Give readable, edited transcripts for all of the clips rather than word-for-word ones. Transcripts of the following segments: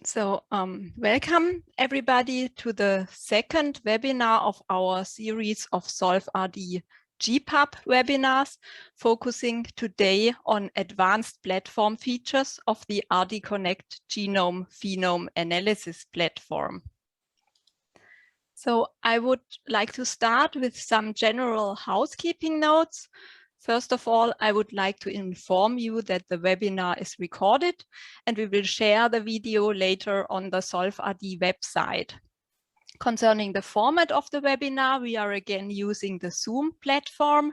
Welcome everybody to the second webinar of our series of SolveRD GPAP webinars, focusing today on advanced platform features of the RD Connect Genome-Phenome analysis platform. So I would like to start with some general housekeeping notes. First of all, I would like to inform you that the webinar is recorded and we will share the video later on the SolveRD website. Concerning the format of the webinar, we are again using the Zoom platform.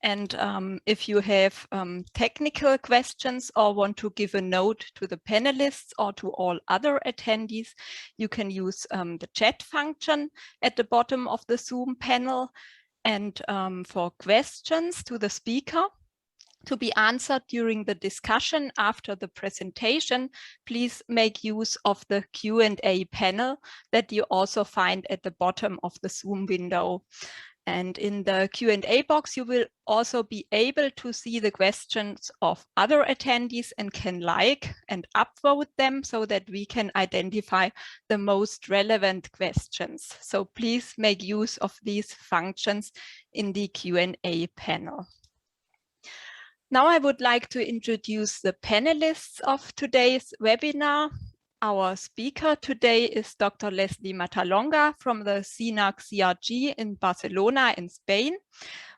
And if you have technical questions or want to give a note to the panelists or to all other attendees, you can use the chat function at the bottom of the Zoom panel. And for questions to the speaker to be answered during the discussion after the presentation, please make use of the Q&A panel that you also find at the bottom of the Zoom window. And in the Q&A box, you will also be able to see the questions of other attendees and can like and upvote them so that we can identify the most relevant questions. So please make use of these functions in the Q&A panel. Now I would like to introduce the panelists of today's webinar. Our speaker today is Dr. Leslie Matalonga from the CNAC CRG in Barcelona in Spain,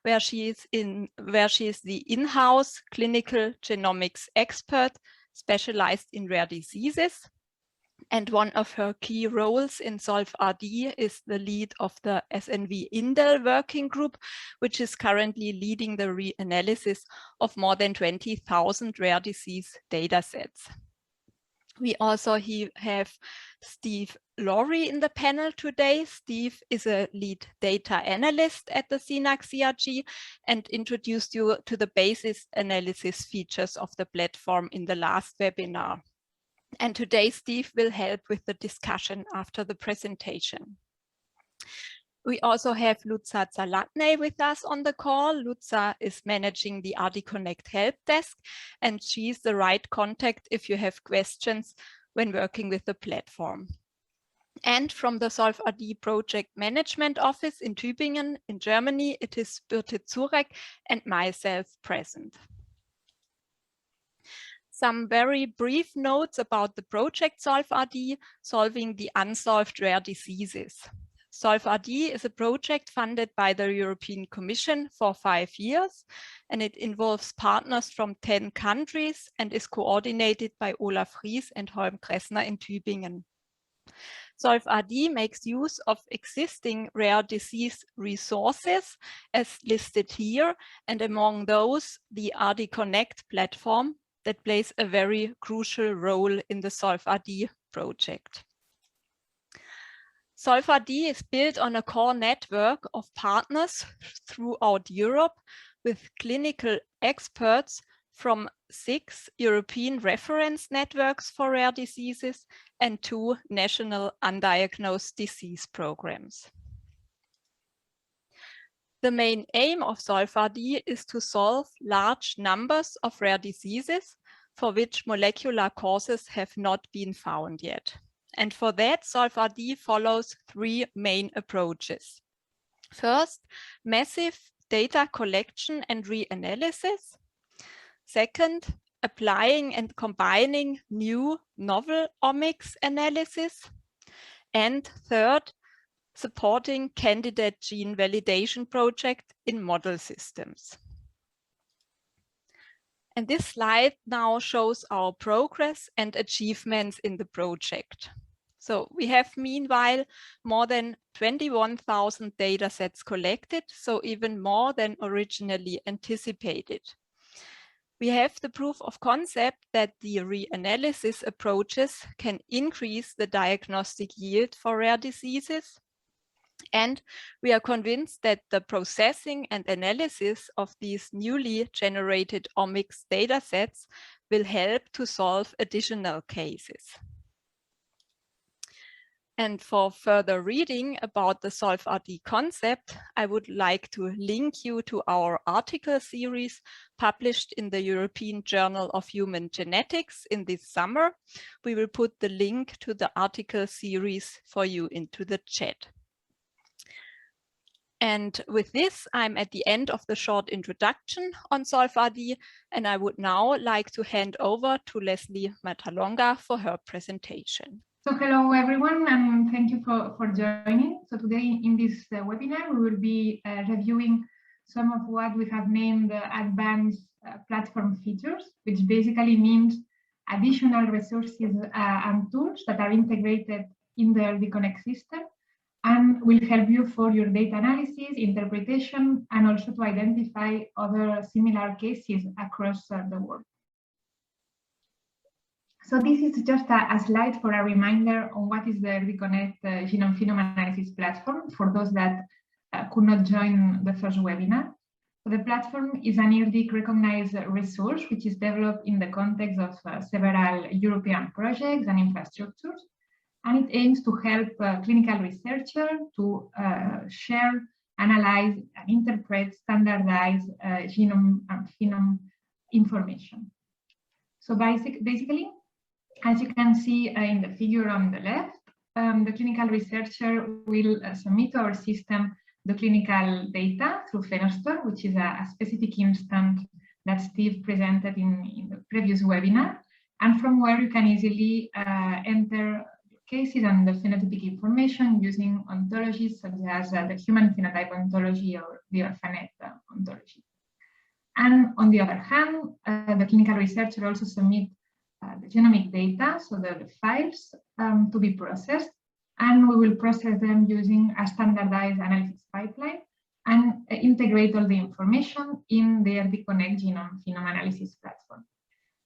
where she is the in-house clinical genomics expert specialized in rare diseases. And one of her key roles in SolveRD is the lead of the SNV Indel working group, which is currently leading the reanalysis of more than 20,000 rare disease datasets. We also have Steve Laurie in the panel today. Steve is a lead data analyst at the CNAC CRG and introduced you to the basis analysis features of the platform in the last webinar. And today, Steve will help with the discussion after the presentation. We also have Luza Zalatne with us on the call. Luza is managing the RD Connect help desk, and she's the right contact if you have questions when working with the platform. And from the SolveRD Project Management Office in Tübingen in Germany, it is Birte Zurek and myself present. Some very brief notes about the project SolveRD, solving the unsolved rare diseases. SolveRD is a project funded by the European Commission for 5 years, and it involves partners from 10 countries and is coordinated by Olaf Ries and Holm Kressner in Tübingen. SolveRD makes use of existing rare disease resources as listed here, and among those, the RD Connect platform that plays a very crucial role in the SolveRD project. SolveRD is built on a core network of partners throughout Europe with clinical experts from 6 European reference networks for rare diseases and 2 national undiagnosed disease programs. The main aim of SolveRD is to solve large numbers of rare diseases for which molecular causes have not been found yet. And for that, SolveRD follows 3 main approaches. First, massive data collection and reanalysis. Second, applying and combining new novel omics analysis. And third, supporting candidate gene validation project in model systems. And this slide now shows our progress and achievements in the project. So we have meanwhile more than 21,000 data sets collected, so even more than originally anticipated. We have the proof of concept that the reanalysis approaches can increase the diagnostic yield for rare diseases. And we are convinced that the processing and analysis of these newly generated omics datasets will help to solve additional cases. And for further reading about the SolveRD concept, I would like to link you to our article series published in the European Journal of Human Genetics in this summer. We will put the link to the article series for you into the chat. And with this, I'm at the end of the short introduction on SolveRD, and I would now like to hand over to Leslie Matalonga for her presentation. So hello everyone, and thank you for joining. So today in this webinar, we will be reviewing some of what we have named advanced platform features, which basically means additional resources and tools that are integrated in the LD Connect system and will help you for your data analysis, interpretation, and also to identify other similar cases across the world. So this is just a slide for a reminder on what is the Reconnect Genome-Phenome analysis platform for those that could not join the first webinar. So the platform is an ERDIC recognized resource which is developed in the context of several European projects and infrastructures. And it aims to help clinical researchers to share, analyze, and interpret standardized genome and phenome information. So basically, as you can see in the figure on the left, the clinical researcher will submit to our system the clinical data through Phenostore, which is a specific instance that Steve presented in the previous webinar, and from where you can easily enter cases and the phenotypic information using ontologies such as the human phenotype ontology or the orphanet ontology. And on the other hand, the clinical researcher also submits the genomic data, so the files to be processed, and we will process them using a standardized analysis pipeline and integrate all the information in the RD Connect Genome-Phenome analysis platform.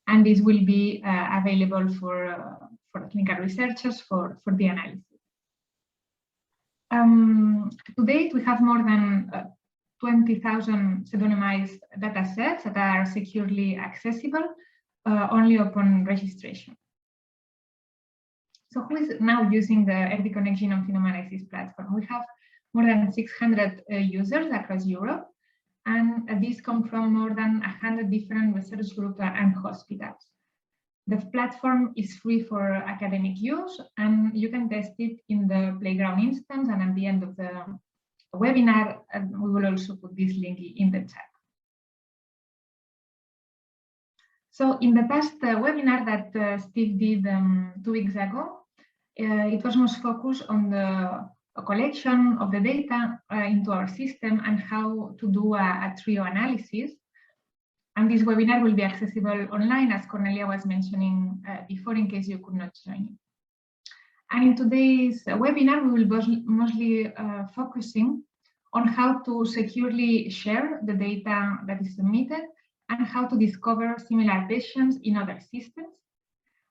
And this will be available for the clinical researchers for the analysis. To date, we have more than 20,000 pseudonymized data sets that are securely accessible only upon registration. So who is now using the RD Connect Genome-Phenome analysis platform? We have more than 600 users across Europe, and these come from more than 100 different research groups and hospitals. The platform is free for academic use, and you can test it in the Playground instance, and at the end of the webinar, we will also put this link in the chat. So in the past webinar that Steve did 2 weeks ago, it was most focused on the collection of the data into our system and how to do a trio analysis. And this webinar will be accessible online, as Cornelia was mentioning before, in case you could not join it. And in today's webinar, we will be mostly focusing on how to securely share the data that is submitted and how to discover similar patients in other systems,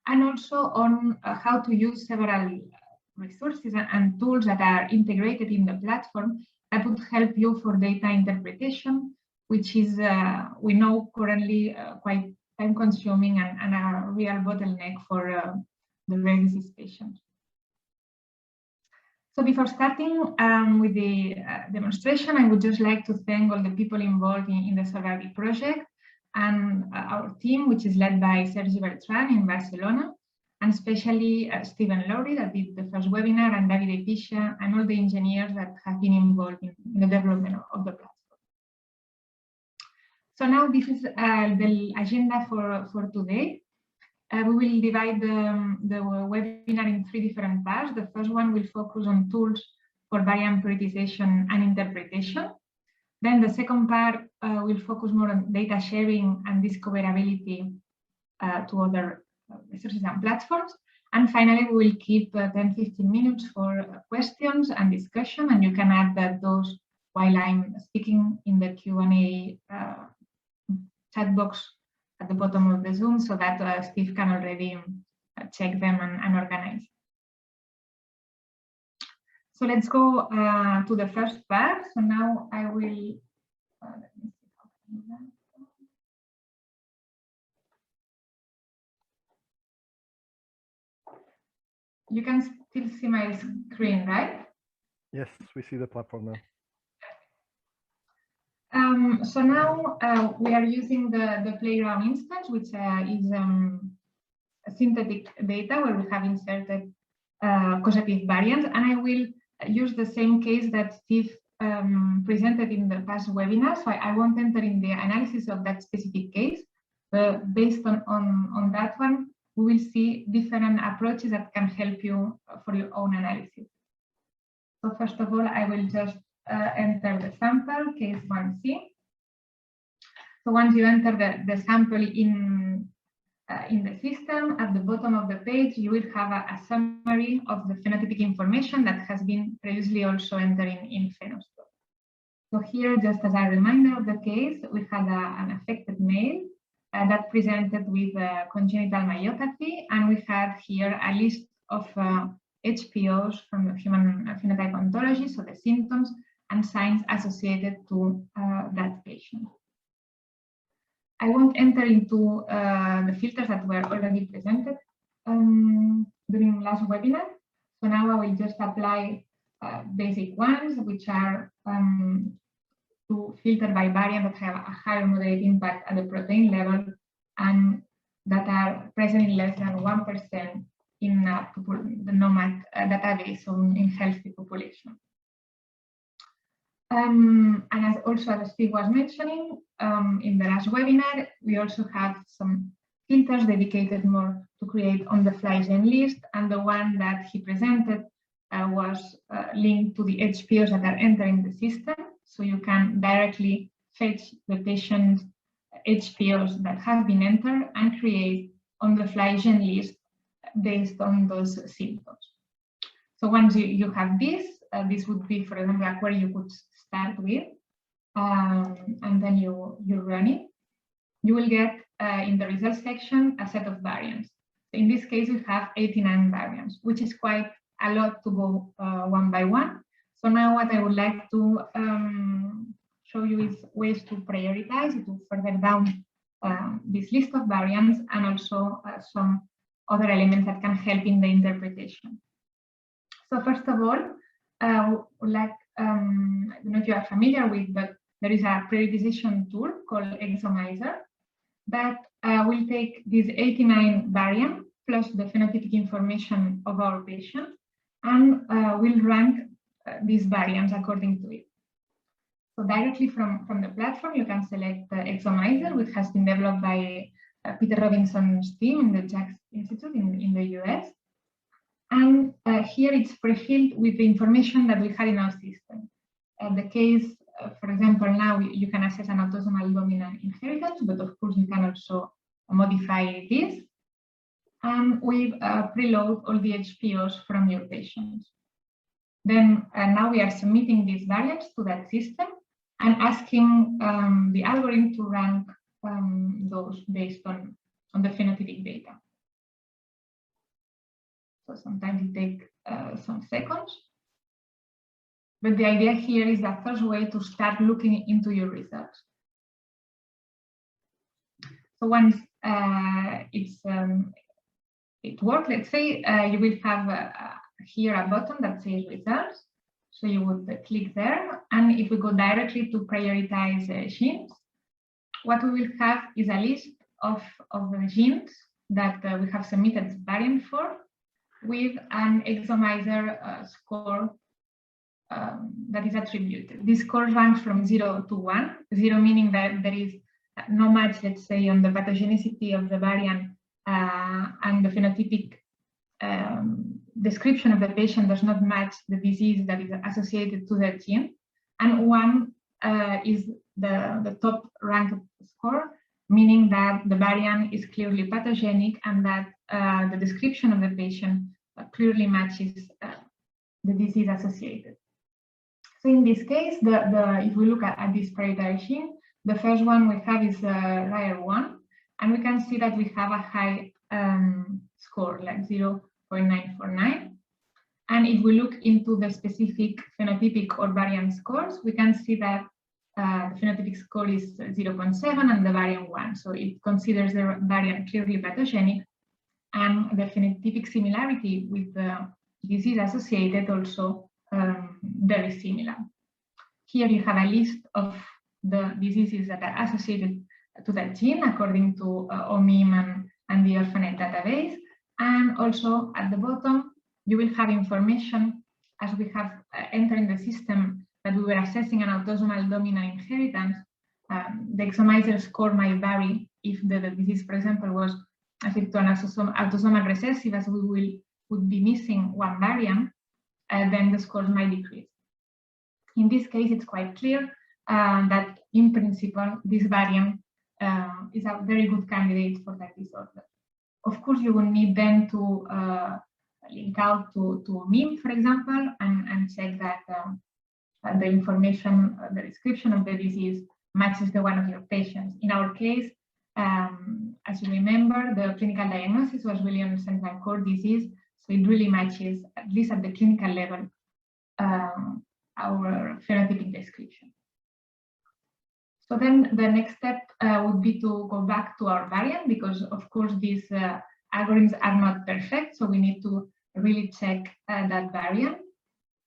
and also on how to use several resources and tools that are integrated in the platform that would help you for data interpretation, which is, we know, currently quite time-consuming and a real bottleneck for the rare disease patients. So before starting with the demonstration, I would just like to thank all the people involved in the SolveRD project and our team, which is led by Sergi Bertran in Barcelona, and especially Stephen Lowry that did the first webinar, and David Episcia, and all the engineers that have been involved in the development of the platform. So now this is the agenda for today. We will divide the webinar in 3 different parts. The first one will focus on tools for variant prioritization and interpretation. Then the second part will focus more on data sharing and discoverability to other resources and platforms. And finally, we will keep 10-15 minutes for questions and discussion, and you can add those while I'm speaking in the Q&A chat box at the bottom of the Zoom, so that Steve can already check them and organize. So let's go to the first part. So now I will, let me see how I do that. You can still see my screen, right? Yes, we see the platform now. So now we are using the playground instance, which is synthetic data where we have inserted causative variants, and I will use the same case that Steve presented in the past webinar. So I won't enter in the analysis of that specific case, but based on that one, we will see different approaches that can help you for your own analysis. So first of all, I will just enter the sample, case 1C. So once you enter the sample in the system, at the bottom of the page, you will have a summary of the phenotypic information that has been previously also entered in Phenostore. So here, just as a reminder of the case, we had an affected male that presented with congenital myopathy, and we had here a list of HPOs from the human phenotype ontology, so the symptoms and signs associated to that patient. I won't enter into the filters that were already presented during last webinar. So now I will just apply basic ones, which are to filter by variant that have a high or moderate impact at the protein level and that are present in less than 1% in the GNOMAD database in healthy population. And as Steve was mentioning, in the last webinar, we also have some filters dedicated more to create on-the-fly gen list, and the one that he presented was linked to the HPOs that are entering the system. So you can directly fetch the patient HPOs that have been entered and create on-the-fly gen list based on those symptoms. So once you have this, this would be, for example, where you could start with, and then you run it. You will get in the results section a set of variants. In this case, we have 89 variants, which is quite a lot to go one by one. So now what I would like to show you is ways to prioritize, to further down this list of variants, and also some other elements that can help in the interpretation. So first of all, I don't know if you are familiar with, but there is a prioritization tool called Exomizer that will take these 89 variants plus the phenotypic information of our patient and will rank these variants according to it. So directly from the platform, you can select the Exomizer, which has been developed by Peter Robinson's team in the JAX Institute in the US. And here it's pre-filled with the information that we had in our system. The case, for example, now you can access an autosomal dominant inheritance, but of course you can also modify this. And we preload all the HPOs from your patients. Then now we are submitting these variants to that system and asking the algorithm to rank those based on the phenotypic data. So sometimes it takes some seconds. But the idea here is the first way to start looking into your results. So once it works, let's say you will have here a button that says results. So you would click there. And if we go directly to prioritize genes, what we will have is a list of the genes that we have submitted variant for with an Exomizer score that is attributed. This score ranks from 0 to 1, 0 meaning that there is no match, let's say, on the pathogenicity of the variant and the phenotypic description of the patient does not match the disease that is associated to that gene. And 1 is the top ranked score, meaning that the variant is clearly pathogenic and that the description of the patient clearly matches the disease associated. So in this case, if we look at this prioritized gene, the first one we have is RIRE1, and we can see that we have a high score, like 0.949. And if we look into the specific phenotypic or variant scores, we can see that the phenotypic score is 0.7 and the variant 1. So it considers the variant clearly pathogenic. and the phenotypic similarity with the disease associated also very similar. Here you have a list of the diseases that are associated to that gene according to OMIM and the Orphanet database. And also at the bottom, you will have information as we have entered in the system that we were assessing an autosomal dominant inheritance. The exomizer score might vary if the disease, for example, was affected to an autosomal recessive, as we would be missing one variant, then the scores might decrease. In this case, it's quite clear that in principle, this variant is a very good candidate for that disorder. Of course, you will need then to link out to MIM, for example, and check that the information, the description of the disease matches the one of your patients. In our case, as you remember, the clinical diagnosis was William central core disease, so it really matches, at least at the clinical level, our phenotypic description. So then the next step would be to go back to our variant, because of course these algorithms are not perfect, so we need to really check that variant.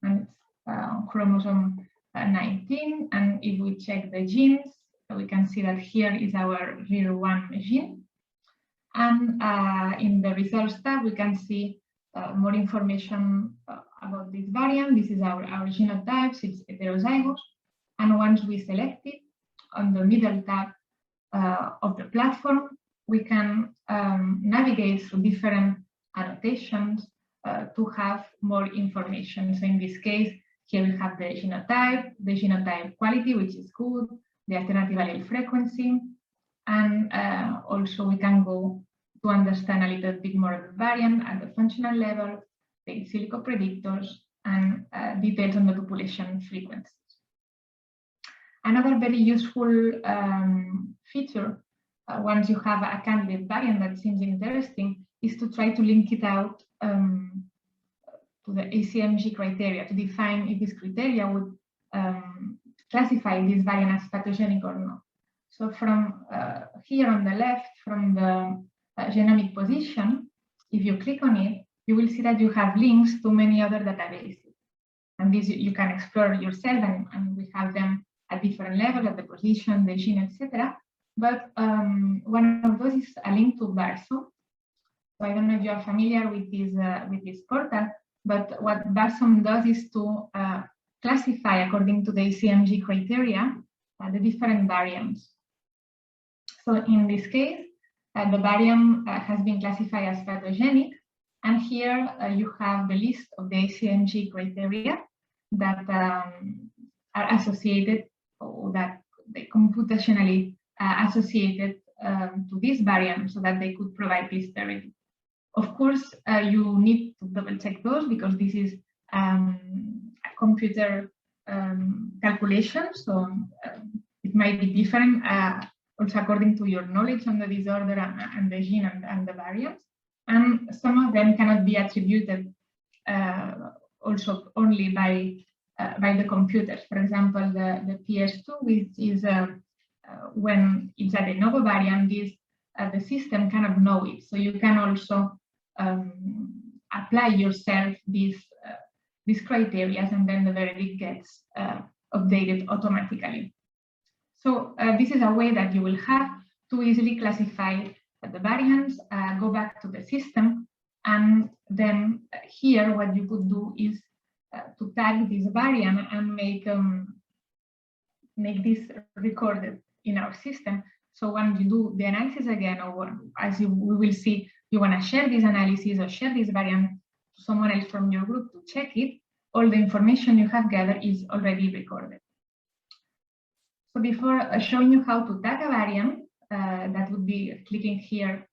And it's chromosome 19, and if we check the genes, we can see that here is our RIR1 gene. And in the results tab, we can see more information about this variant. This is our genotypes, it's heterozygous. And once we select it, on the middle tab of the platform, we can navigate through different annotations to have more information. So in this case, here we have the genotype quality, which is good, the alternative allele frequency, and also we can go to understand a little bit more of the variant at the functional level, the in silico predictors, and details on the population frequencies. Another very useful feature, once you have a candidate variant that seems interesting, is to try to link it out to the ACMG criteria, to define if this criteria would classify this variant as pathogenic or not. So from here on the left, from the genomic position, if you click on it, you will see that you have links to many other databases. And these you can explore yourself, and we have them at different levels, at the position, the gene, etc. But one of those is a link to Barsom. So I don't know if you are familiar with this portal, but what Barsom does is to classify according to the ACMG criteria the different variants. So in this case, the variant has been classified as pathogenic, and here you have the list of the ACMG criteria that are associated, or that they computationally associated to this variant, so that they could provide this therapy. Of course, you need to double check those, because this is a computer calculation, so it might be different also according to your knowledge on the disorder and the gene and the variants. And some of them cannot be attributed also only by the computers. For example, the PS2, which is when it's a de novo variant, the system cannot know it. So you can also apply yourself these criteria, and then the verdict gets updated automatically. So this is a way that you will have to easily classify the variants, go back to the system, and then here what you could do is to tag this variant and make this recorded in our system. So when you do the analysis again, or as we will see, you want to share this analysis or share this variant to someone else from your group to check it, all the information you have gathered is already recorded. So before showing you how to tag a variant, that would be clicking here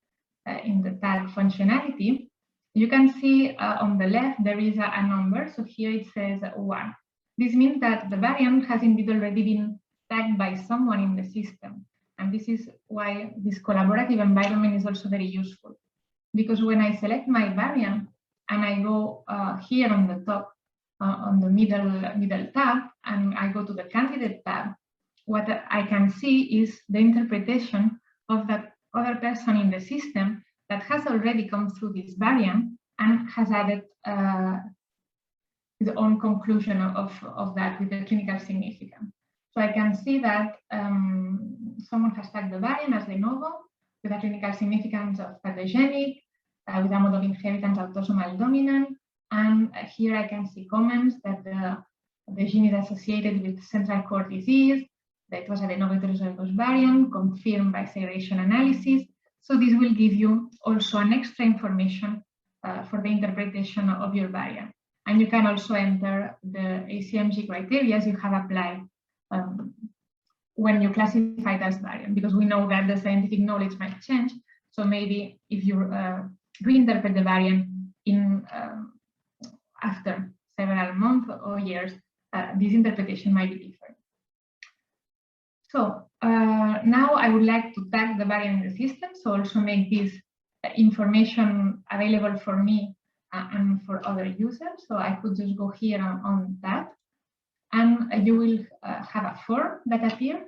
in the tag functionality, you can see on the left there is a number. So here it says 1. This means that the variant has indeed already been tagged by someone in the system. And this is why this collaborative environment is also very useful. Because when I select my variant and I go here on the top, on the middle tab, and I go to the candidate tab, what I can see is the interpretation of that other person in the system that has already come through this variant and has added his own conclusion of that with the clinical significance. So I can see that someone has tagged the variant as de novo with a clinical significance of pathogenic, with a mode of inheritance autosomal dominant. And here I can see comments that the gene is associated with central core disease, that it was a de novo heterozygous variant confirmed by segregation analysis. So this will give you also an extra information for the interpretation of your variant. And you can also enter the ACMG criteria as you have applied when you classify it as variant, because we know that the scientific knowledge might change. So maybe if you reinterpret the variant in after several months or years, this interpretation might be different. So now I would like to tag the variant in the system, so also make this information available for me and for other users. So I could just go here on that, and you will have a form that appears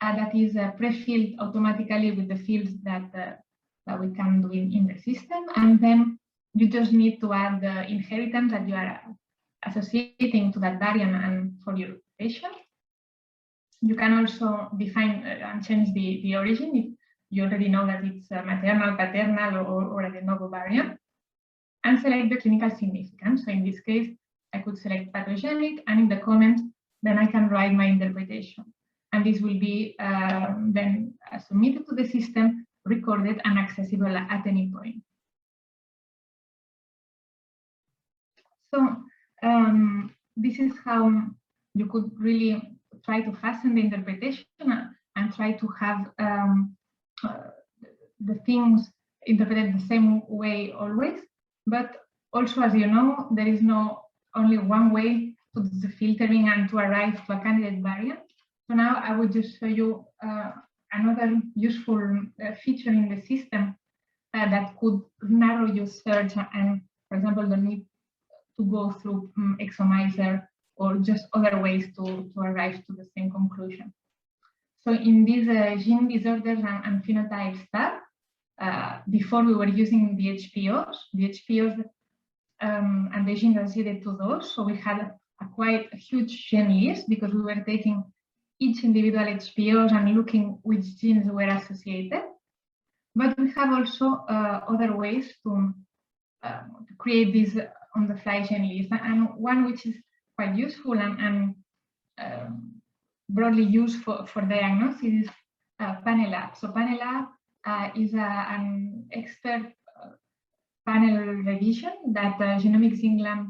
that is pre-filled automatically with the fields that we can do in the system, and then you just need to add the inheritance that you are associating to that variant and for your patient. You can also define and change the origin if you already know that it's maternal, paternal, or a de novo variant, and select the clinical significance. So in this case, I could select pathogenic, and in the comments, then I can write my interpretation. And this will be then submitted to the system, recorded, and accessible at any point. So this is how you could really try to hasten the interpretation and try to have the things interpreted the same way always. But also, as you know, there is no only one way to do the filtering and to arrive to a candidate variant. So now I will just show you another useful feature in the system that could narrow your search and, for example, the need to go through Exomizer or just other ways to arrive to the same conclusion. So in these gene disorders and phenotypes tab, before we were using the HPOs and the genes associated to those. So we had a quite huge gene list because we were taking each individual HPOs and looking which genes were associated. But we have also other ways to create this on-the-fly gene list, and one which is quite useful and broadly used for diagnosis is Panelist. So Panelist is an expert panel revision that Genomics England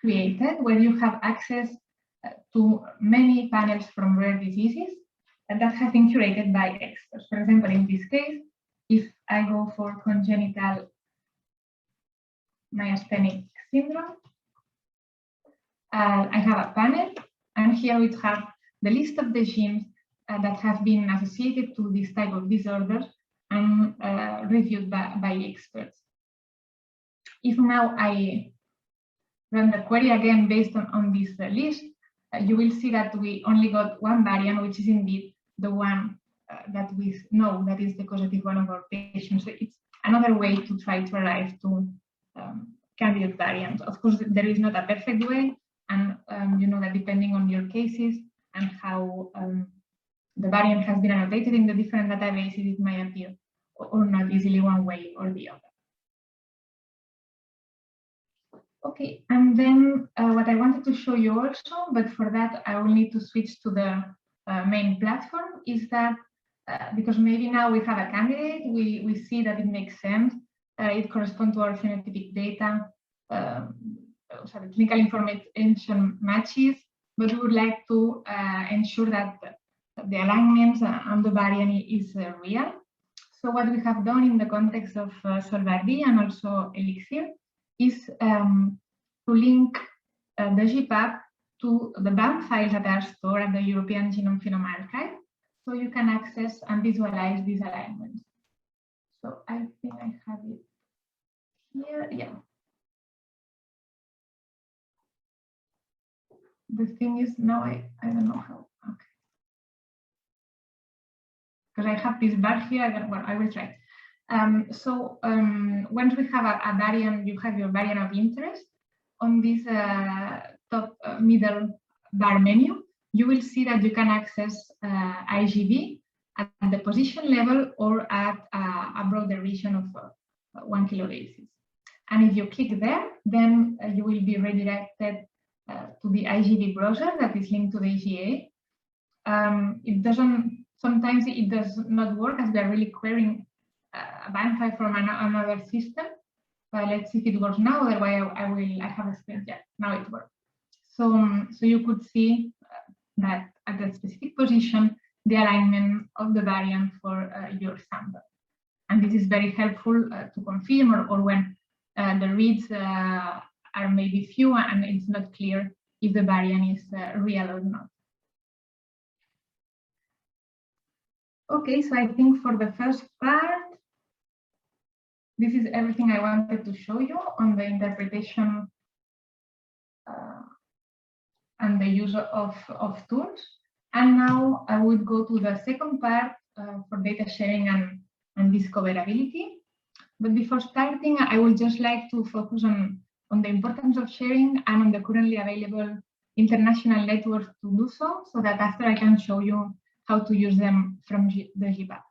created, where you have access to many panels from rare diseases and that have been curated by experts. For example, in this case, if I go for congenital myasthenic syndrome, I have a panel, and here we have the list of the genes that have been associated to this type of disorders and reviewed by experts. If now I run the query again based on this list, you will see that we only got one variant, which is indeed the one that we know that is the causative one of our patients. So it's another way to try to arrive to candidate variants. Of course, there is not a perfect way, and you know that depending on your cases and how the variant has been annotated in the different databases, it might appear or not easily one way or the other. Okay, and then what I wanted to show you also, but for that I will need to switch to the main platform, is that because maybe now we have a candidate, we see that it makes sense, it corresponds to our phenotypic data, so the clinical information matches, but we would like to ensure that the alignments and the variant is real. So what we have done in the context of Solvardi and also Elixir is to link the GPAP to the BAM files that are stored at the European Genome-Phenome archive, so you can access and visualize these alignments. So I think I have it here. Yeah. The thing is, now I don't know how. Okay. Because I have this bar here, well, I will try. Once we have a variant, you have your variant of interest. On this top middle bar menu, you will see that you can access IGV at the position level or at a broader region of 1 kilobases. And if you click there, then you will be redirected to the IGV browser that is linked to the GA. Sometimes it does not work as we are really querying a bind file from another system. But let's see if it works now. Otherwise, I have a screen. Yeah, now it works. So you could see that at a specific position, the alignment of the variant for your sample. And this is very helpful to confirm or when the reads are maybe few and it's not clear if the variant is real or not. Okay, so I think for the first part, this is everything I wanted to show you on the interpretation and the use of tools. And now I would go to the second part for data sharing and discoverability. But before starting, I would just like to focus on the importance of sharing and on the currently available international networks to do so that after I can show you how to use them from the GPAP.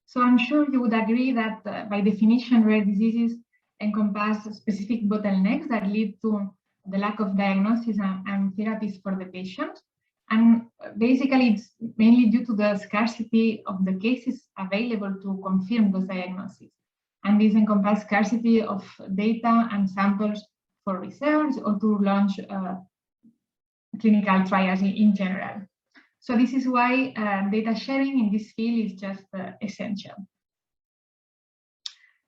So I'm sure you would agree that by definition, rare diseases encompass specific bottlenecks that lead to the lack of diagnosis and therapies for the patient. And basically, it's mainly due to the scarcity of the cases available to confirm those diagnoses. And these encompass scarcity of data and samples for research or to launch clinical trials in general. So this is why data sharing in this field is just essential.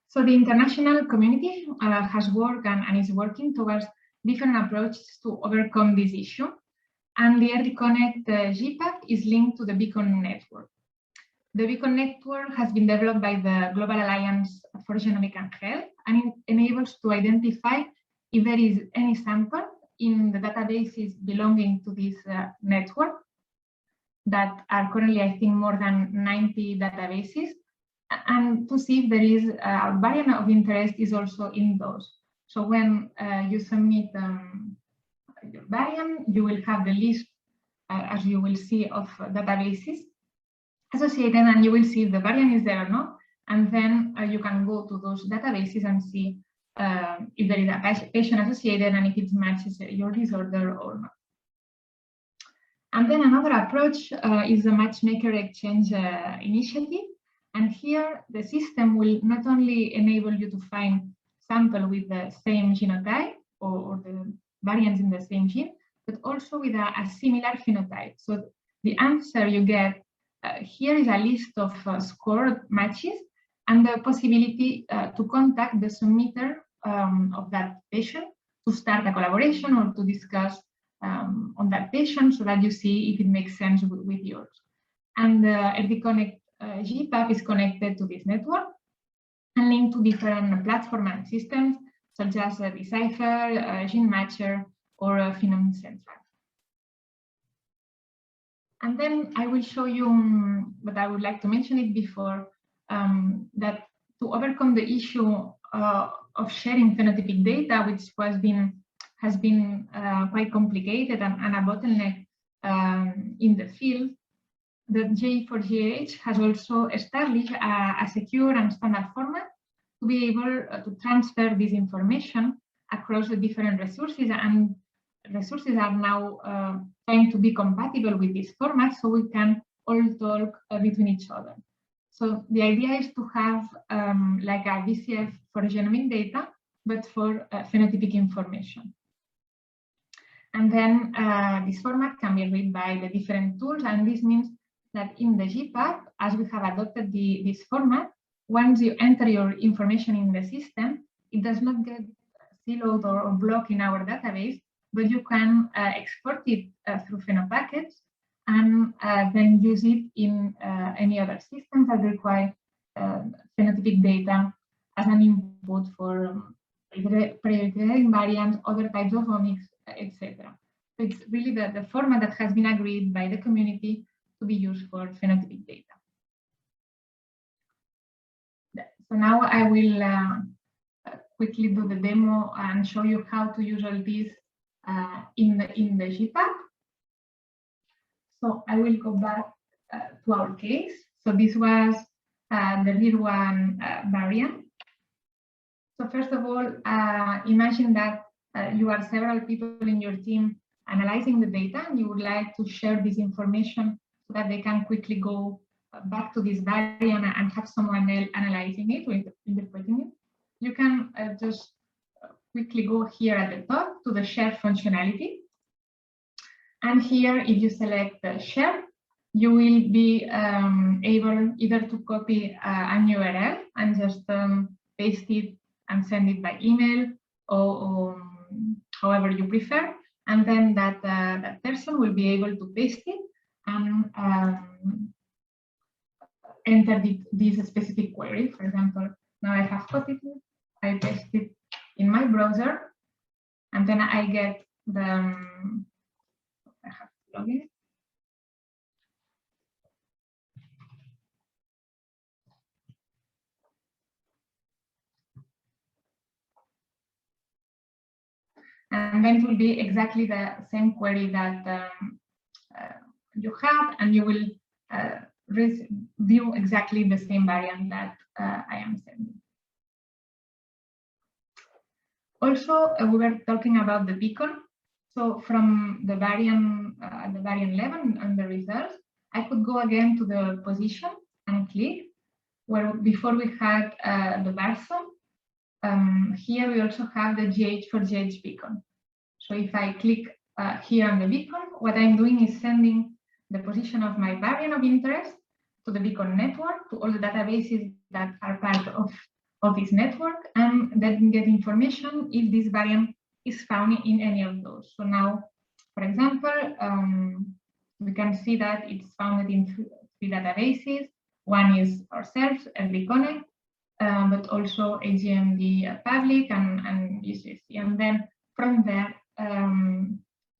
So the international community has worked and is working towards different approaches to overcome this issue. And the ERDI-Connect GPAP is linked to the Beacon network. The Beacon network has been developed by the Global Alliance for Genomic and Health, and it enables to identify if there is any sample in the databases belonging to this network that are currently, I think, more than 90 databases, and to see if there is a variant of interest is also in those. So when you submit your variant, you will have the list, as you will see, of databases associated, and you will see if the variant is there or not. And then you can go to those databases and see if there is a patient associated and if it matches your disorder or not. And then another approach is the Matchmaker exchange initiative. And here the system will not only enable you to find sample with the same genotype or the variants in the same gene, but also with a similar phenotype. So the answer you get here is a list of scored matches and the possibility to contact the submitter of that patient to start a collaboration or to discuss on that patient so that you see if it makes sense with yours. And the ERDI-Connect GPAP is connected to this network and linked to different platforms and systems such as Decipher, GeneMatcher, or Phenome Central. And then I will show you, but I would like to mention it before, that to overcome the issue of sharing phenotypic data, which has been quite complicated and a bottleneck in the field, the J4GH has also established a secure and standard format to be able to transfer this information across the different resources, and resources are now trying to be compatible with this format so we can all talk between each other. So the idea is to have like a VCF for genomic data, but for phenotypic information. And then this format can be read by the different tools, and this means that in the GPAP, as we have adopted this format, once you enter your information in the system, it does not get siloed or blocked in our database, but you can export it through phenopackets and then use it in any other system that require phenotypic data as an input for prioritizing variants, other types of omics, etc. So it's really the format that has been agreed by the community to be used for phenotypic data. So now I will quickly do the demo and show you how to use all these in the GPAP. So I will go back to our case. So this was the RIR1 variant. So first of all, imagine that you are several people in your team analyzing the data, and you would like to share this information so that they can quickly go back to this variant and have someone else analyzing it or interpreting it. You can just quickly go here at the top to the share functionality. And here, if you select share, you will be able either to copy an URL and just paste it and send it by email or however you prefer. And then that person will be able to paste it and enter this specific query. For example, now I have copied it, I paste it in my browser, and then I get the, I have to log in. And then it will be exactly the same query that you have, and you will view exactly the same variant that I am sending. Also, we were talking about the beacon. So from the variant level and the results, I could go again to the position and click, where before we had the Barso. Here we also have the GH for GH beacon. So if I click here on the beacon, what I'm doing is sending the position of my variant of interest to the beacon network, to all the databases that are part of this network, and then get information if this variant is found in any of those. So now, for example, we can see that it's found in 3 databases. One is ourselves, LB Connect, but also AGMD public and UCC. And then from there,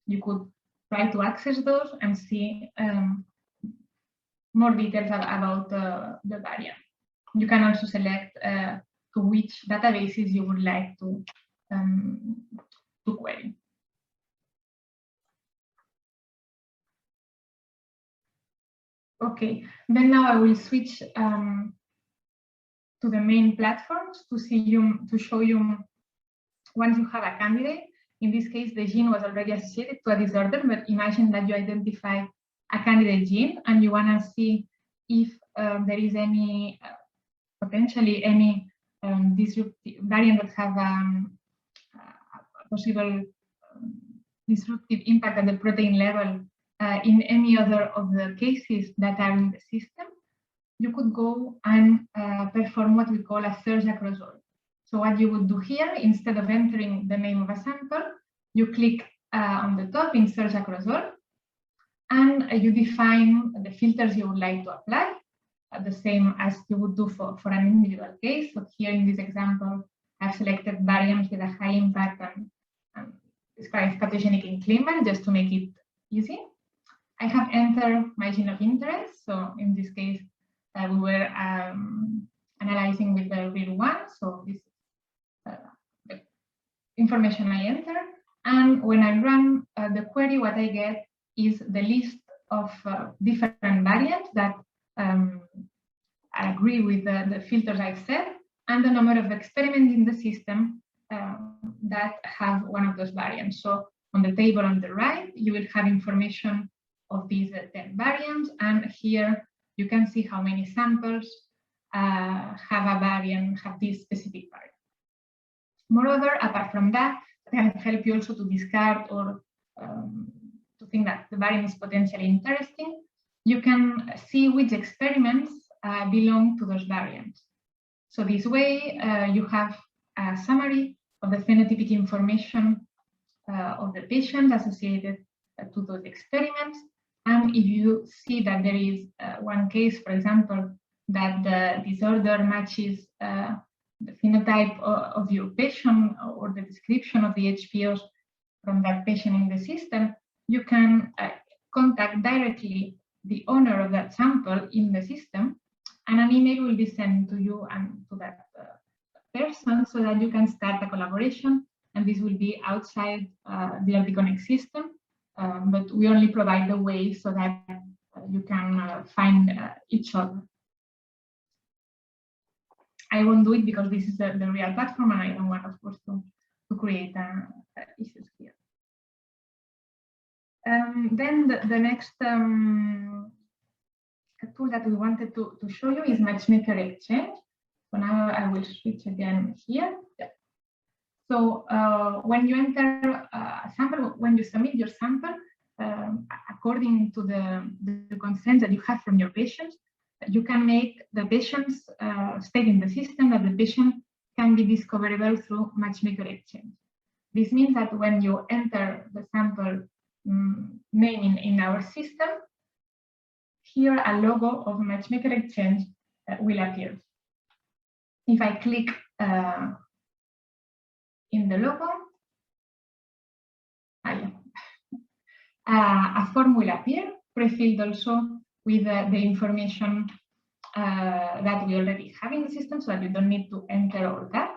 you could try to access those and see more details about the variant. You can also select to which databases you would like to query. Okay, then now I will switch to the main platforms to show you once you have a candidate. In this case, the gene was already associated to a disorder, but imagine that you identify a candidate gene and you want to see if there is any potentially any disruptive variant that have a possible disruptive impact at the protein level in any other of the cases that are in the system. You could go and perform what we call a search across all. So what you would do here, instead of entering the name of a sample, you click on the top in search across all, and you define the filters you would like to apply, the same as you would do for an individual case. So here in this example, I've selected variants with a high impact and describe pathogenic in ClinVar just to make it easy. I have entered my gene of interest. So in this case, we were analyzing with the RIR1. So this is the information I enter. And when I run the query, what I get is the list of different variants that agree with the filters I've set, and the number of experiments in the system that have one of those variants. So on the table on the right, you will have information of these 10 variants, and here you can see how many samples have a variant, have this specific variant. Moreover, apart from that, it can help you also to discard or to think that the variant is potentially interesting. You can see which experiments belong to those variants. So this way, you have a summary of the phenotypic information of the patients associated to those experiments. And if you see that there is one case, for example, that the disorder matches the phenotype of your patient or the description of the HPOs from that patient in the system, you can contact directly the owner of that sample in the system and an email will be sent to you and to that person so that you can start a collaboration, and this will be outside the RDConnect system, but we only provide the way so that you can find each other. I won't do it because this is the real platform, and I don't want, of course, to create issues here. Then the next tool that we wanted to show you is Matchmaker Exchange. So now I will switch again here. Yeah. So when you enter a sample, when you submit your sample, according to the consent that you have from your patients, you can make the patient's state in the system that the patient can be discoverable through Matchmaker Exchange. This means that when you enter the sample name in our system, here a logo of Matchmaker Exchange will appear. If I click in the logo, a form will appear, pre-filled also with the information that we already have in the system, so that you don't need to enter all that,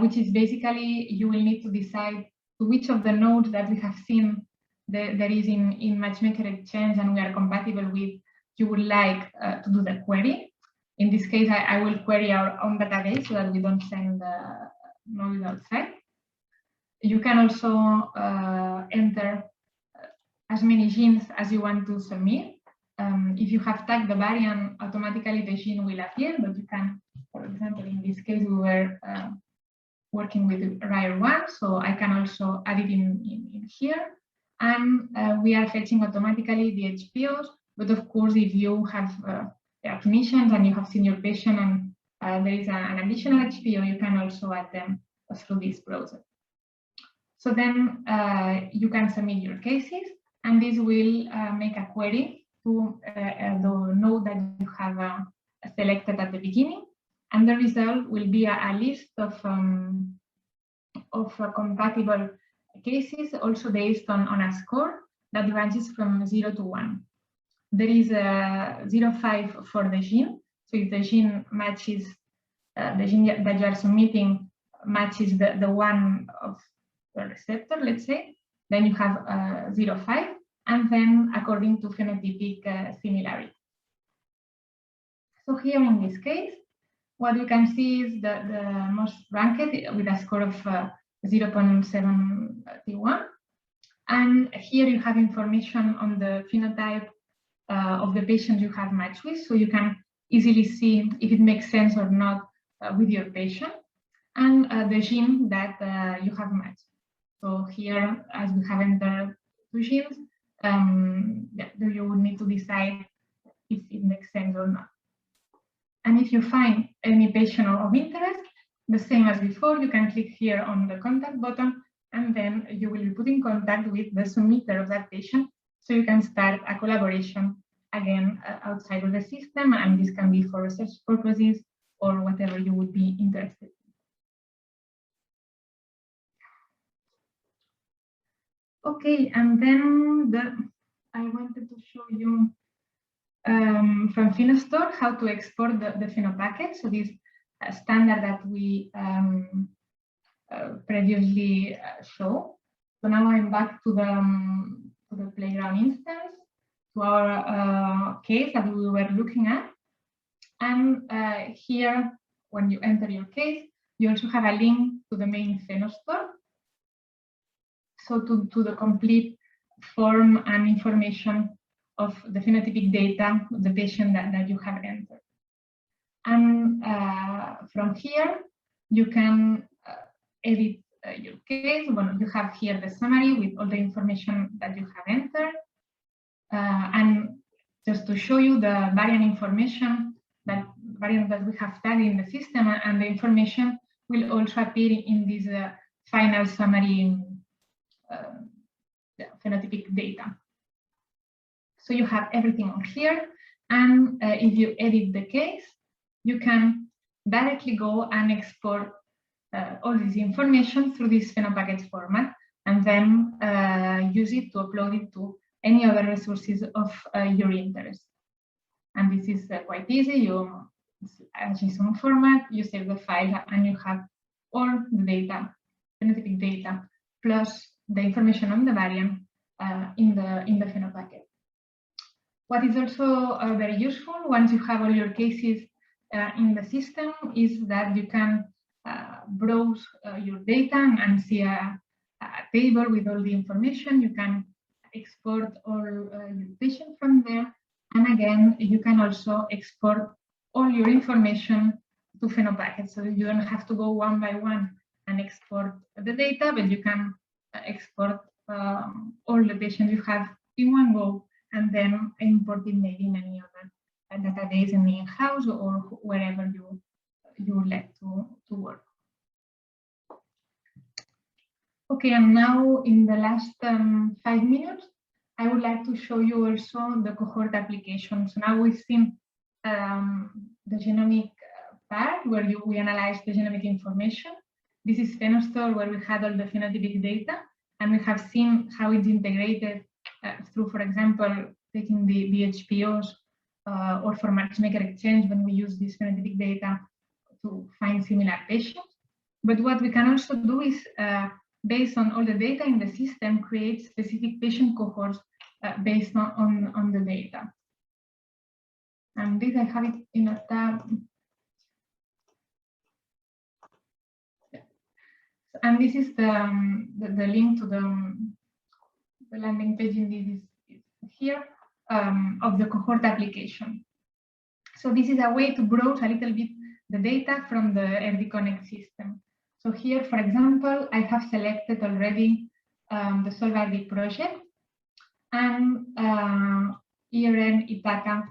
which is basically you will need to decide to which of the nodes that we have seen there is in Matchmaker Exchange and we are compatible with, you would like to do the query. In this case, I will query our own database so that we don't send nodes outside. You can also enter as many genes as you want to submit. If you have tagged the variant, automatically the gene will appear, but you can, for example, in this case, we were working with RIRE1, so I can also add it in here. And we are fetching automatically the HPOs, but of course, if you have clinicians and you have seen your patient and there is an additional HPO, you can also add them through this process. So then you can submit your cases, and this will make a query to the node that you have selected at the beginning, and the result will be a list of compatible cases, also based on a score that ranges from 0 to 1. There is a 0.5 for the gene. So if the gene matches, the gene that you are submitting matches the one of the receptor, let's say, then you have 0.5, and then according to phenotypic similarity. So here in this case, what you can see is the most ranked with a score of 0.71. And here you have information on the phenotype of the patient you have matched with, so you can easily see if it makes sense or not with your patient, and the gene that you have matched. So here, as we have entered 2 genes, you would need to decide if it makes sense or not. And if you find any patient of interest, the same as before, you can click here on the contact button, and then you will be put in contact with the submitter of that patient, so you can start a collaboration again outside of the system, and this can be for research purposes or whatever you would be interested in. Okay, and then I wanted to show you from PhenoStore how to export the Pheno package. So this standard that we previously showed. So now I'm back to the playground instance, to our case that we were looking at. And here, when you enter your case, you also have a link to the main PhenoStore. So to the complete form and information of the phenotypic data of the patient that you have entered. And from here, you can edit your case. Well, you have here the summary with all the information that you have entered. And just to show you the variant information, that variant that we have tagged in the system, and the information will also appear in this final summary phenotypic data. So you have everything on here, and if you edit the case, you can directly go and export all this information through this Pheno package format, and then use it to upload it to any other resources of your interest. And this is quite easy. You JSON format, you save the file, and you have all the data, phenotypic data, plus the information on the variant in the phenome packet. What is also very useful once you have all your cases in the system is that you can browse your data and see a table with all the information. You can export all your patients from there. And again, you can also export all your information to phenome packets. So you don't have to go one by one and export the data, but you can export all the patients you have in one go, and then import it maybe in any other database in the in-house or wherever you would like to work. Okay, and now in the last 5 minutes, I would like to show you also the cohort application. So now we've seen the genomic part where we analyze the genomic information. This is PhenoStore, where we had all the phenotypic data, and we have seen how it's integrated through, for example, taking the HPOs or for Matchmaker exchange when we use this phenotypic data to find similar patients. But what we can also do is, based on all the data in the system, create specific patient cohorts based on the data. And this I have it in a tab. And this is the link to the landing page in this is here of the cohort application. So this is a way to browse a little bit the data from the RD Connect system. So here, for example, I have selected already the SolveRD project and ERN Ithaca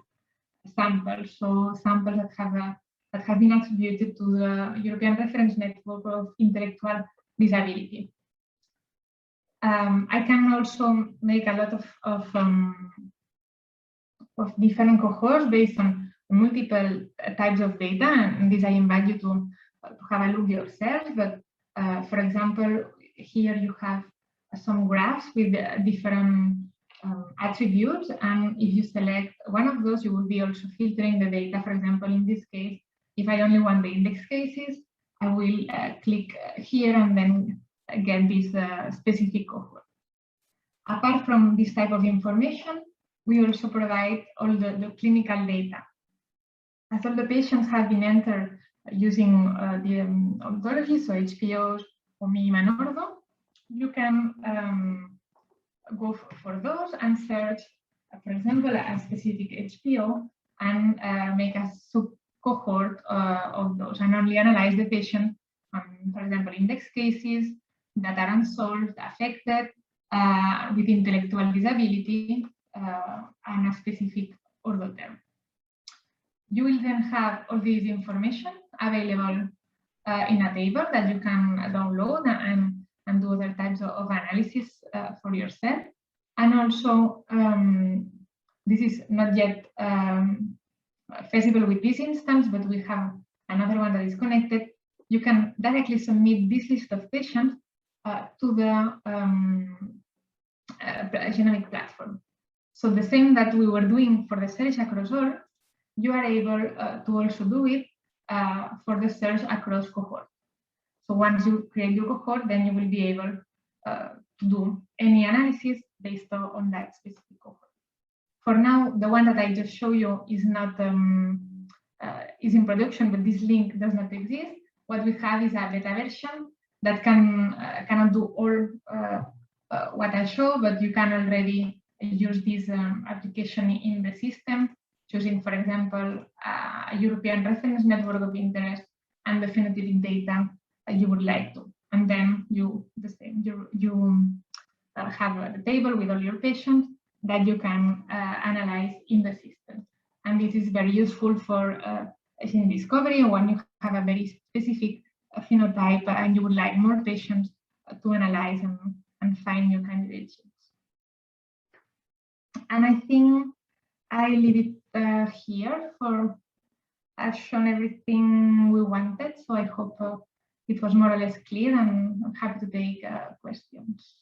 samples. So samples that have been attributed to the European Reference Network of Intellectual Disability. I can also make a lot of different cohorts based on multiple types of data, and this I invite you to have a look yourself. But for example, here you have some graphs with different attributes, and if you select one of those, you will be also filtering the data. For example, in this case, if I only want the index cases, I will click here and then get this specific cohort. Apart from this type of information, we also provide all the clinical data. As all the patients have been entered using the ontology, so HPOs or minima and ordo, you can go for those and search, for example, a specific HPO and make a sub-cohort of those and only analyze the patient on, for example, index cases that are unsolved, affected, with intellectual disability, and a specific ordo term. You will then have all this information available in a table that you can download and do other types of analysis for yourself. And also, this is not yet feasible with this instance, but we have another one that is connected. You can directly submit this list of patients to the genomic platform. So the same that we were doing for the search across all, you are able to also do it for the search across cohort. So once you create your cohort, then you will be able to do any analysis based on that specific cohort. For now, the one that I just showed you is not is in production, but this link does not exist. What we have is a beta version that cannot do all what I show, but you can already use this application in the system, choosing, for example, a European Reference Network of Interest and the phenotypic data you would like to. And then you have the table with all your patients that you can analyze in the system. And this is very useful for gene discovery when you have a very specific phenotype and you would like more patients to analyze and find new candidate genes. And I think I leave it here for I've shown everything we wanted. So I hope it was more or less clear, and I'm happy to take questions.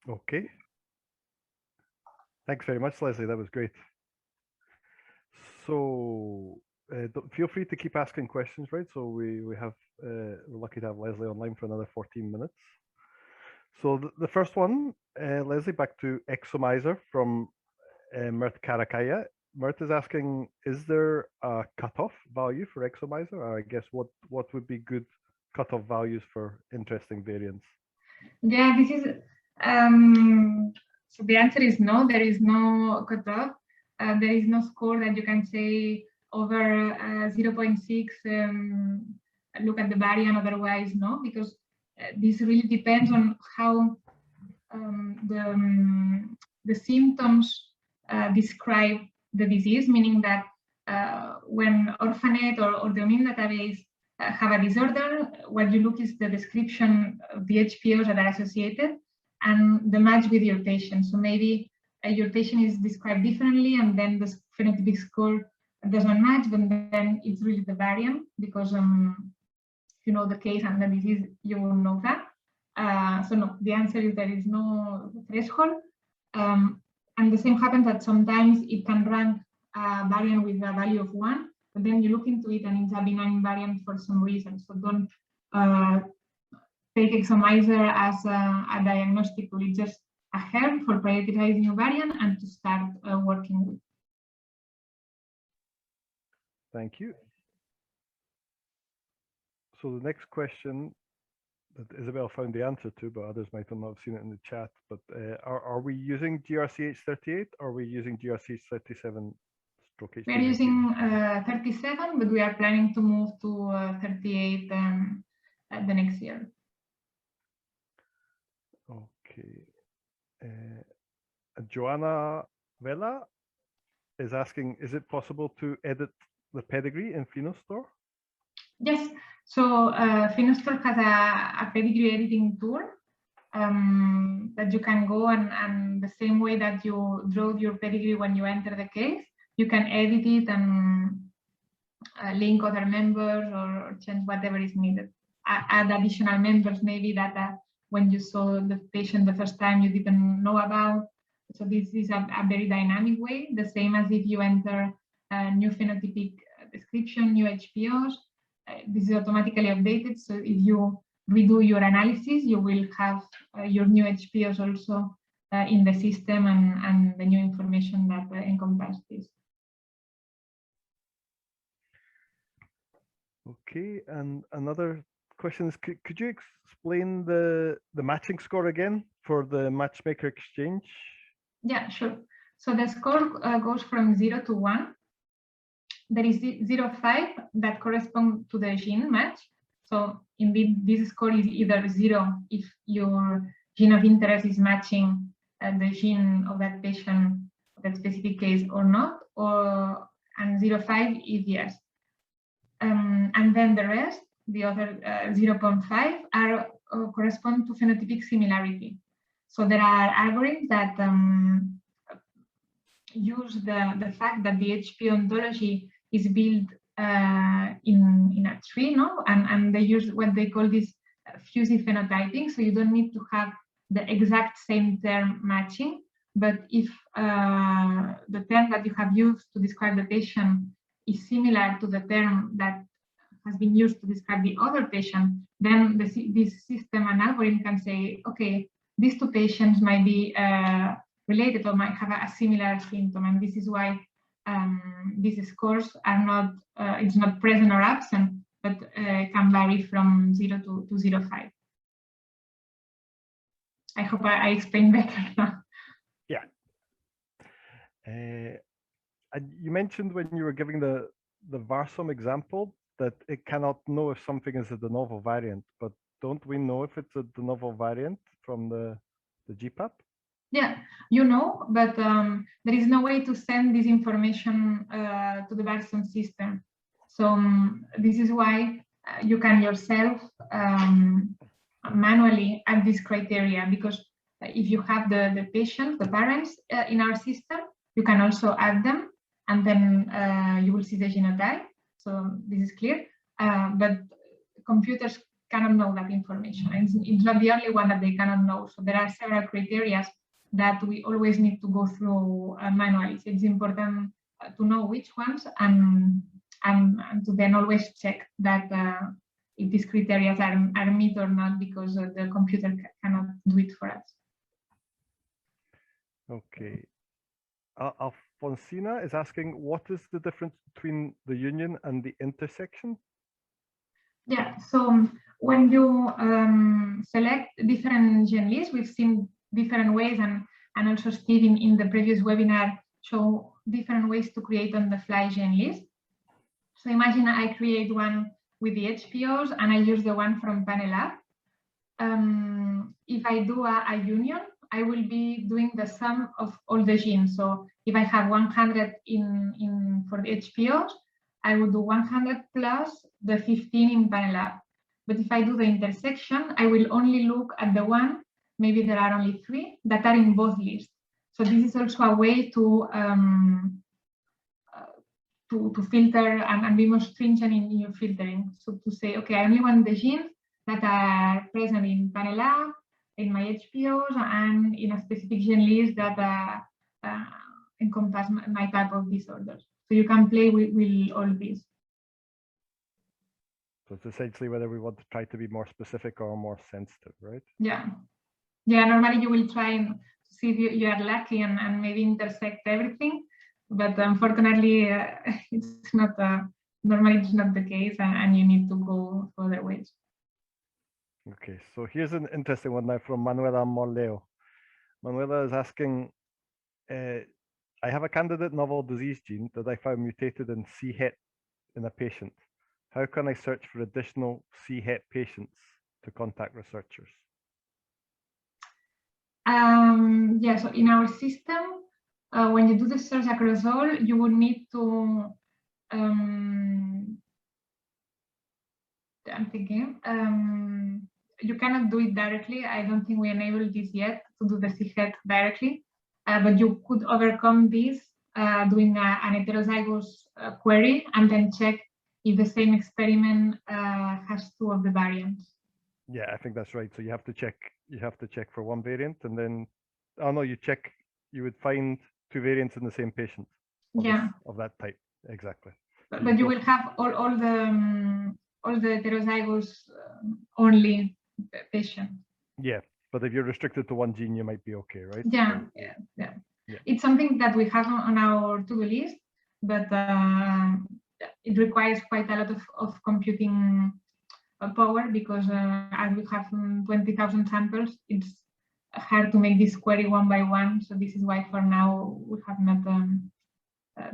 Okay. Thanks very much, Leslie. That was great. So feel free to keep asking questions, right? So we have we're lucky to have Leslie online for another 14 minutes. So the first one, Leslie, back to Exomizer from Mert Karakaya. Mert is asking, is there a cutoff value for Exomizer? Or I guess what would be good cutoff values for interesting variants? Yeah, this is so the answer is no. There is no cutoff. There is no score that you can say over 0.6. Look at the variant. Otherwise, no, because this really depends on how the symptoms describe the disease, meaning that when Orphanet or the Omim database have a disorder, what you look is the description of the HPOs that are associated and the match with your patient. So maybe your patient is described differently and then the phenotypic score doesn't match, but then it's really the variant, because if you know the case and the disease, you will know that. So no, the answer is there is no threshold. And the same happens that sometimes it can rank a variant with a value of 1, but then you look into it and it's a benign variant for some reason. So don't take Exomizer as a diagnostic tool. It's just a help for prioritizing your variant and to start working with. Thank you. So the next question that Isabel found the answer to, but others might not have seen it in the chat, but are we using GRCH38 or are we using GRCH37? We're using 37, but we are planning to move to 38 the next year. Okay. Joanna Vela is asking, is it possible to edit the pedigree in Phenostore? Yes. So Phenostore has a pedigree editing tool that you can go and the same way that you draw your pedigree when you enter the case, you can edit it and link other members or change whatever is needed. Add additional members maybe that when you saw the patient the first time you didn't know about. So this is a very dynamic way, the same as if you enter a new phenotypic description, new HPOs, this is automatically updated. So if you redo your analysis, you will have your new HPOs also in the system and the new information that encompasses this. Okay, and another question is, could you explain the matching score again for the Matchmaker exchange? Yeah, sure. So the score goes from 0 to 1. There is 0.5 that corresponds to the gene match. So indeed, this score is either 0 if your gene of interest is matching the gene of that patient, that specific case, or not, and 0.5 is yes. And then the rest, the other 0.5, are correspond to phenotypic similarity. So there are algorithms that use the fact that the HP ontology is built in a tree, no? And they use what they call this fusive phenotyping. So you don't need to have the exact same term matching, but if the term that you have used to describe the patient is similar to the term that has been used to describe the other patient, then this system and algorithm can say, okay, these two patients might be related or might have a similar symptom, and this is why these scores are not, it's not present or absent, but can vary from 0 to 0.5. I hope I explained better now. Yeah. And you mentioned when you were giving the Varsum example that it cannot know if something is a de novo variant, but don't we know if it's a de novo variant from the GPAP? Yeah, you know, but there is no way to send this information to the Varsum system. So this is why you can yourself manually add this criteria, because if you have the patient, the parents in our system, you can also add them, and then you will see the genotype. So this is clear, but computers cannot know that information. And it's not the only one that they cannot know. So there are several criteria that we always need to go through manually. So it's important to know which ones and to then always check that if these criteria are met or not, because the computer cannot do it for us. Okay. Alfonsina is asking, what is the difference between the union and the intersection? Yeah, so when you select different gene lists, we've seen different ways, and also Steve in the previous webinar show different ways to create on the fly gene list. So imagine I create one with the HPOs and I use the one from Panelist. If I do a union, I will be doing the sum of all the genes. So if I have 100 for the HPOs, I will do 100 plus the 15 in Panelist. But if I do the intersection, I will only look at the one, maybe there are only 3 that are in both lists. So this is also a way to filter and be more stringent in your filtering. So to say, okay, I only want the genes that are present in Panelist, in my HPOs, and in a specific gene list that encompass my type of disorders. So you can play with all these. So it's essentially whether we want to try to be more specific or more sensitive, right? Yeah. Yeah, normally you will try and see if you are lucky and maybe intersect everything. But unfortunately, it's not normally it's not the case, and you need to go other ways. Okay, so here's an interesting one now from Manuela Morleo. Manuela is asking, I have a candidate novel disease gene that I found mutated in C-Het in a patient. How can I search for additional C-Het patients to contact researchers? Yeah, so in our system, when you do the search across all, you would need to, I'm thinking, you cannot do it directly. I don't think we enable this yet to do the C-Het directly, but you could overcome this doing an heterozygous query and then check if the same experiment has 2 of the variants. Yeah, I think that's right. So you have to check for one variant, and then, oh no, you would find 2 variants in the same patient. Of that type, exactly. But you will have all the heterozygous only patient. Yeah, but if you're restricted to one gene, you might be okay, right? Yeah, so, yeah. It's something that we have on our to-do list, but it requires quite a lot of computing power, because as we have 20,000 samples, it's hard to make this query one by one. So this is why for now we have not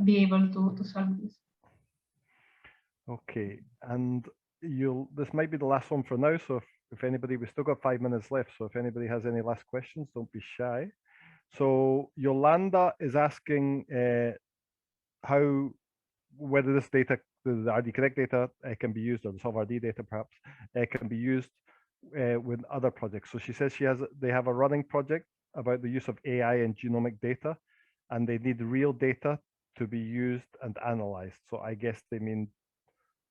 be able to solve this. Okay, and this might be the last one for now. So if anybody, we've still got 5 minutes left. So if anybody has any last questions, don't be shy. So Yolanda is asking whether this data, the RD-Connect data, can be used, or the SolveRD data perhaps, can be used with other projects. So she says they have a running project about the use of AI and genomic data, and they need real data to be used and analyzed. So I guess they mean,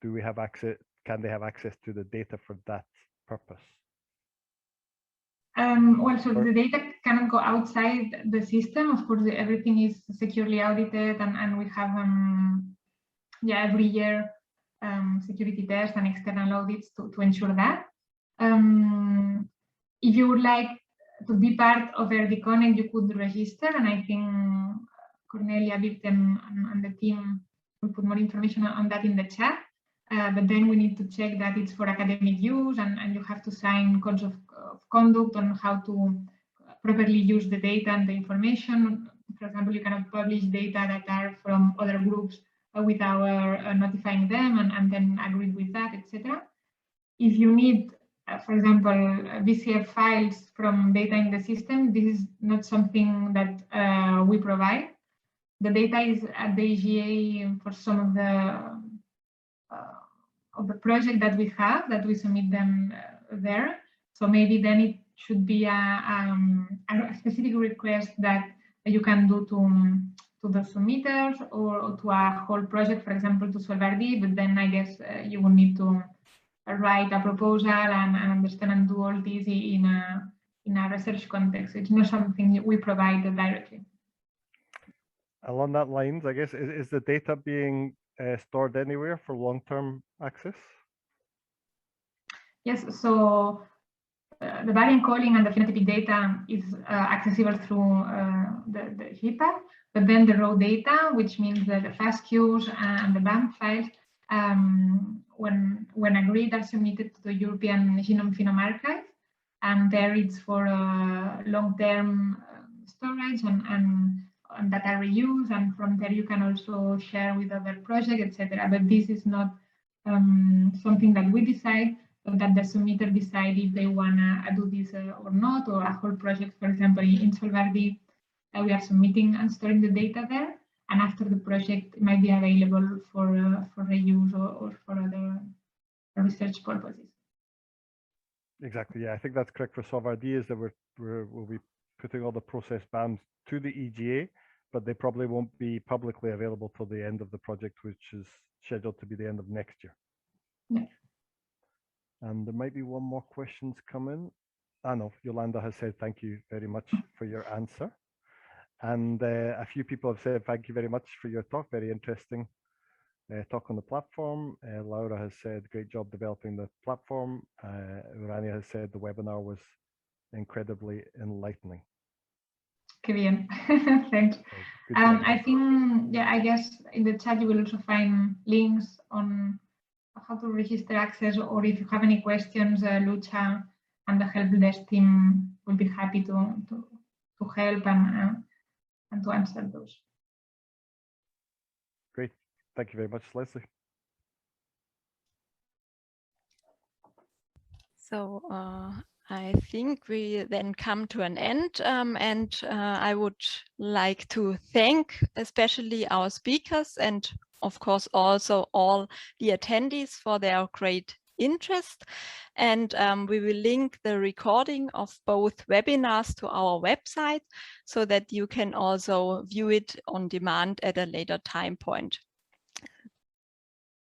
do we have access? Can they have access to the data for that purpose? Well, so the data cannot go outside the system. Of course, everything is securely audited, and we have every year security tests and external audits to ensure that. If you would like to be part of RD-Connect, you could register, and I think Cornelia, Birten, and the team will put more information on that in the chat. But then we need to check that it's for academic use, and you have to sign codes of conduct on how to properly use the data and the information. For example, you cannot publish data that are from other groups without notifying them and then agree with that, etc. If you need, for example, VCF files from data in the system, this is not something that we provide. The data is at the EGA for some of the project that we have, that we submit them there. So maybe then it should be a specific request that you can do to the submitters or to a whole project, for example, to SolveRD. But then I guess you will need to write a proposal and understand and do all this in a research context. It's not something we provide directly. Along that lines, I guess, is the data being stored anywhere for long-term access? Yes, so the variant calling and the phenotypic data is accessible through the GPAP, but then the raw data, which means that the FASTQs and the BAM files, when agreed, are submitted to the European Genome-Phenome archive, and there it's for long-term storage and data reuse, and from there you can also share with other projects, etc. But this is not something that we decide, that the submitter decide if they want to do this or not, or a whole project. For example, in Solvardi, we are submitting and storing the data there, and after the project might be available for reuse or for other research purposes. Exactly. Yeah, I think that's correct for Solvardi, is that we'll be putting all the process BAMs to the EGA, but they probably won't be publicly available till the end of the project, which is scheduled to be the end of next year. Yeah. And there might be one more questions coming. I know Yolanda has said thank you very much for your answer. And a few people have said thank you very much for your talk, very interesting talk on the platform. Laura has said great job developing the platform. Urania has said the webinar was incredibly enlightening. Qué bien. Thanks. I think, yeah, I guess in the chat you will also find links on how to register access, or if you have any questions, Lucha and the help desk team will be happy to help and to answer those. Great. Thank you very much, Leslie. So I think we then come to an end, and I would like to thank especially our speakers and of course also all the attendees for their great interest. And we will link the recording of both webinars to our website so that you can also view it on demand at a later time point.